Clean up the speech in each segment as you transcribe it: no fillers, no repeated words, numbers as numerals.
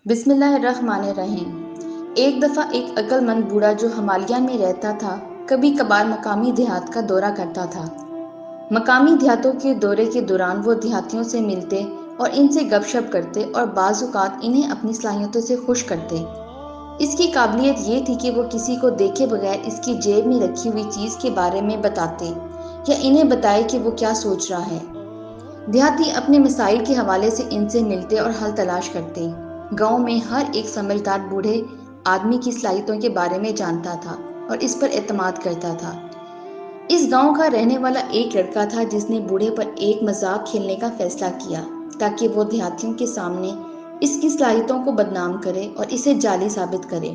بسم اللہ الرحمن الرحیم۔ ایک دفعہ ایک عقل مند بوڑھا جو ہمالیہ میں رہتا تھا کبھی کبھار مقامی دیہات کا دورہ کرتا تھا۔ مقامی دیہاتوں کے دورے کے دوران وہ دیہاتیوں سے ملتے اور ان سے گپ شپ کرتے اور بعض اوقات انہیں اپنی صلاحیتوں سے خوش کرتے۔ اس کی قابلیت یہ تھی کہ وہ کسی کو دیکھے بغیر اس کی جیب میں رکھی ہوئی چیز کے بارے میں بتاتے یا انہیں بتائے کہ وہ کیا سوچ رہا ہے۔ دیہاتی اپنے مسائل کے حوالے سے ان سے ملتے اور حل تلاش کرتے۔ گاؤں میں ہر ایک سمجھدار بوڑھے آدمی کی صلاحیتوں کے بارے میں جانتا تھا اور اس پر اعتماد کرتا تھا۔ اس گاؤں کا رہنے والا ایک لڑکا تھا جس نے بوڑھے پر ایک مذاق کھیلنے کا فیصلہ کیا تاکہ وہ دیہاتیوں کے سامنے اس کی صلاحیتوں کو بدنام کرے اور اسے جعلی ثابت کرے۔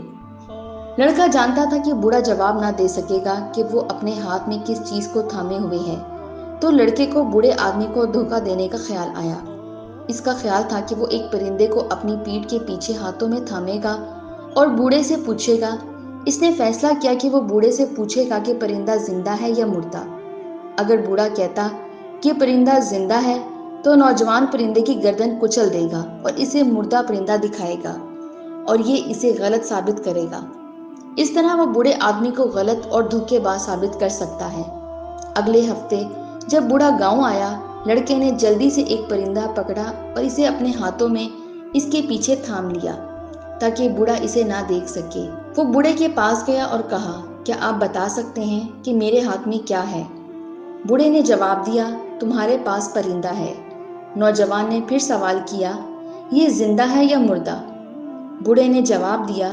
لڑکا جانتا تھا کہ بوڑھا جواب نہ دے سکے گا کہ وہ اپنے ہاتھ میں کس چیز کو تھامے ہوئے ہے، تو لڑکے کو بوڑھے آدمی کو دھوکہ دینے کا خیال آیا۔ اس کا خیال تھا کہ وہ ایک پرندے کو اپنی پیٹھ کے پیچھے ہاتھوں میں تھامے گا اور بوڑھے سے پوچھے گا۔ اس نے فیصلہ کیا کہ وہ بوڑھے سے پوچھے گا کہ پرندہ زندہ ہے یا مردہ۔ اگر بوڑھا کہتا کہ پرندہ زندہ ہے تو نوجوان پرندے کی گردن کچل دے گا اور اسے مردہ پرندہ دکھائے گا اور یہ اسے غلط ثابت کرے گا۔ اس طرح وہ بوڑھے آدمی کو غلط اور دھوکے باز ثابت کر سکتا ہے۔ اگلے ہفتے جب بوڑھا گاؤں آیا، لڑکے نے جلدی سے ایک پرندہ پکڑا اور اسے اپنے ہاتھوں میں اس کے پیچھے تھام لیا تاکہ بوڑھا اسے نہ دیکھ سکے۔ وہ بوڑھے کے پاس گیا اور کہا، کیا آپ بتا سکتے ہیں کہ میرے ہاتھ میں کیا ہے؟ بوڑھے نے جواب دیا، تمہارے پاس پرندہ ہے۔ نوجوان نے پھر سوال کیا، یہ زندہ ہے یا مردہ؟ بوڑھے نے جواب دیا،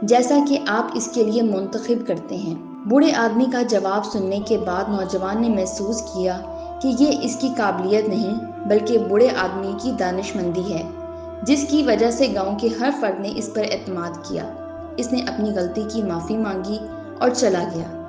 جیسا کہ آپ اس کے لیے منتخب کرتے ہیں۔ بوڑھے آدمی کا جواب سننے کے بعد نوجوان نے محسوس کیا کہ یہ اس کی قابلیت نہیں بلکہ بوڑھے آدمی کی دانش مندی ہے، جس کی وجہ سے گاؤں کے ہر فرد نے اس پر اعتماد کیا۔ اس نے اپنی غلطی کی معافی مانگی اور چلا گیا۔